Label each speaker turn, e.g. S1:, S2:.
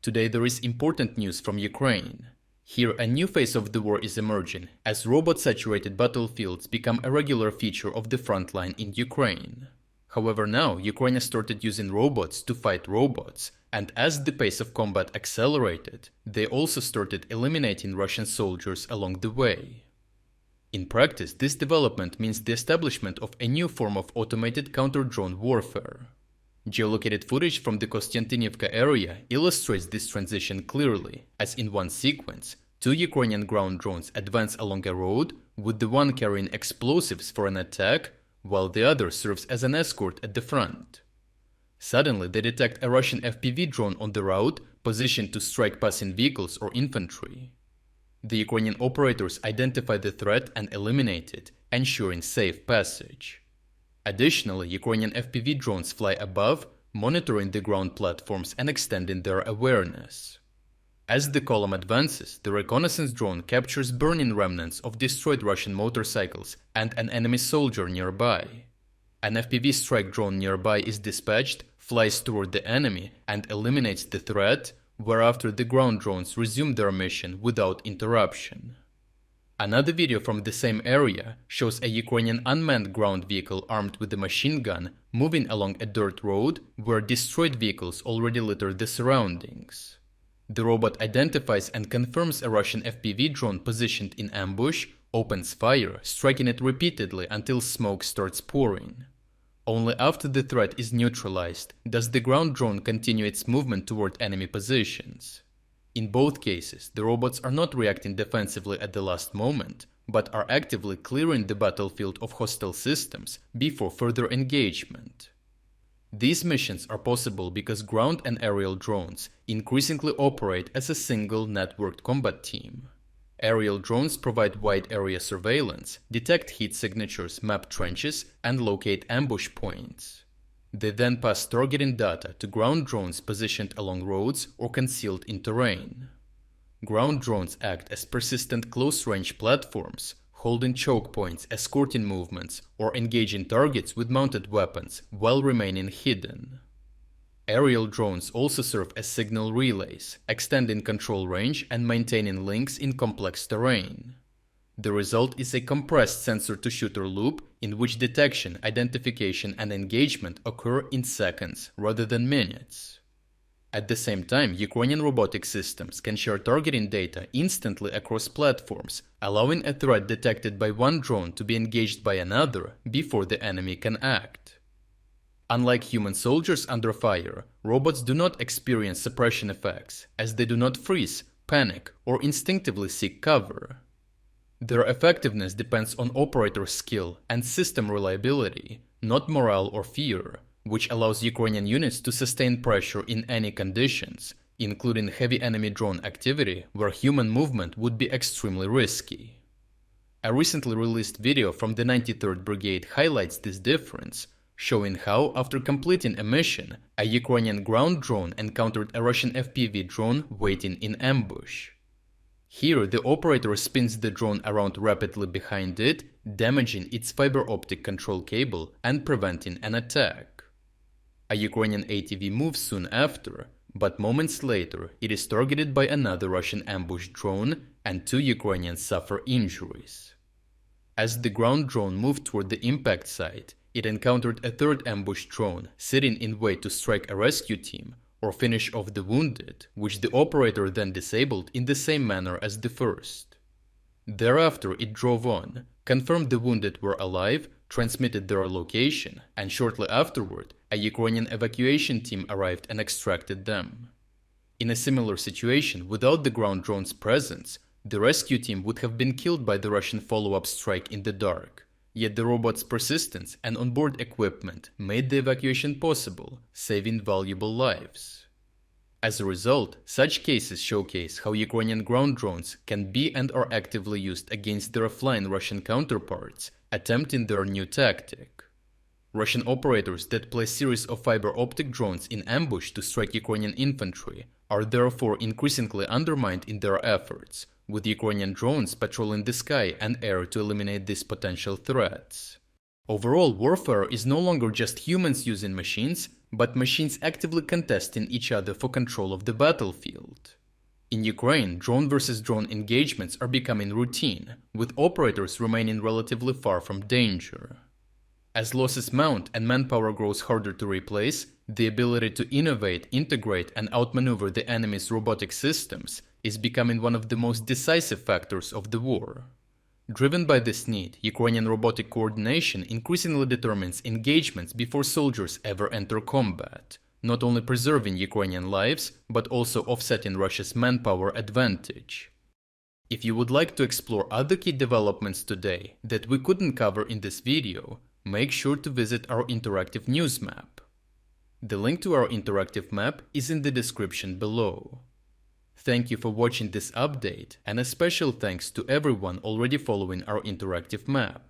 S1: Today there is important news from Ukraine. Here a new phase of the war is emerging, as robot-saturated battlefields become a regular feature of the front line in Ukraine. However, now Ukraine has started using robots to fight robots, and as the pace of combat accelerated, they also started eliminating Russian soldiers along the way. In practice, this development means the establishment of a new form of automated counter-drone warfare. Geolocated footage from the Kostiantynivka area illustrates this transition clearly, as in one sequence, two Ukrainian ground drones advance along a road, with the one carrying explosives for an attack, while the other serves as an escort at the front. Suddenly, they detect a Russian FPV drone on the route, positioned to strike passing vehicles or infantry. The Ukrainian operators identify the threat and eliminate it, ensuring safe passage. Additionally, Ukrainian FPV drones fly above, monitoring the ground platforms and extending their awareness. As the column advances, the reconnaissance drone captures burning remnants of destroyed Russian motorcycles and an enemy soldier nearby. An FPV strike drone nearby is dispatched, flies toward the enemy, and eliminates the threat, whereafter the ground drones resume their mission without interruption. Another video from the same area shows a Ukrainian unmanned ground vehicle armed with a machine gun moving along a dirt road where destroyed vehicles already litter the surroundings. The robot identifies and confirms a Russian FPV drone positioned in ambush, opens fire, striking it repeatedly until smoke starts pouring. Only after the threat is neutralized does the ground drone continue its movement toward enemy positions. In both cases, the robots are not reacting defensively at the last moment, but are actively clearing the battlefield of hostile systems before further engagement. These missions are possible because ground and aerial drones increasingly operate as a single networked combat team. Aerial drones provide wide area surveillance, detect heat signatures, map trenches, and locate ambush points. They then pass targeting data to ground drones positioned along roads or concealed in terrain. Ground drones act as persistent close-range platforms, holding choke points, escorting movements, or engaging targets with mounted weapons while remaining hidden. Aerial drones also serve as signal relays, extending control range and maintaining links in complex terrain. The result is a compressed sensor-to-shooter loop in which detection, identification, and engagement occur in seconds rather than minutes. At the same time, Ukrainian robotic systems can share targeting data instantly across platforms, allowing a threat detected by one drone to be engaged by another before the enemy can act. Unlike human soldiers under fire, robots do not experience suppression effects, as they do not freeze, panic, or instinctively seek cover. Their effectiveness depends on operator skill and system reliability, not morale or fear, which allows Ukrainian units to sustain pressure in any conditions, including heavy enemy drone activity where human movement would be extremely risky. A recently released video from the 93rd Brigade highlights this difference, showing how, after completing a mission, a Ukrainian ground drone encountered a Russian FPV drone waiting in ambush. Here, the operator spins the drone around rapidly behind it, damaging its fiber optic control cable and preventing an attack. A Ukrainian ATV moves soon after, but moments later it is targeted by another Russian ambush drone and two Ukrainians suffer injuries. As the ground drone moved toward the impact site, it encountered a third ambush drone sitting in wait to strike a rescue team or finish off the wounded, which the operator then disabled in the same manner as the first. Thereafter it drove on, confirmed the wounded were alive, transmitted their location, and shortly afterward a Ukrainian evacuation team arrived and extracted them. In a similar situation, without the ground drone's presence, the rescue team would have been killed by the Russian follow-up strike in the dark. Yet the robot's persistence and onboard equipment made the evacuation possible, saving valuable lives. As a result, such cases showcase how Ukrainian ground drones can be and are actively used against their offline Russian counterparts, attempting their new tactic. Russian operators that place series of fiber optic drones in ambush to strike Ukrainian infantry are therefore increasingly undermined in their efforts, with Ukrainian drones patrolling the sky and air to eliminate these potential threats. Overall, warfare is no longer just humans using machines, but machines actively contesting each other for control of the battlefield. In Ukraine, drone versus drone engagements are becoming routine, with operators remaining relatively far from danger. As losses mount and manpower grows harder to replace, the ability to innovate, integrate, and outmaneuver the enemy's robotic systems is becoming one of the most decisive factors of the war. Driven by this need, Ukrainian robotic coordination increasingly determines engagements before soldiers ever enter combat, not only preserving Ukrainian lives, but also offsetting Russia's manpower advantage. If you would like to explore other key developments today that we couldn't cover in this video, make sure to visit our interactive news map. The link to our interactive map is in the description below. Thank you for watching this update, and a special thanks to everyone already following our interactive map.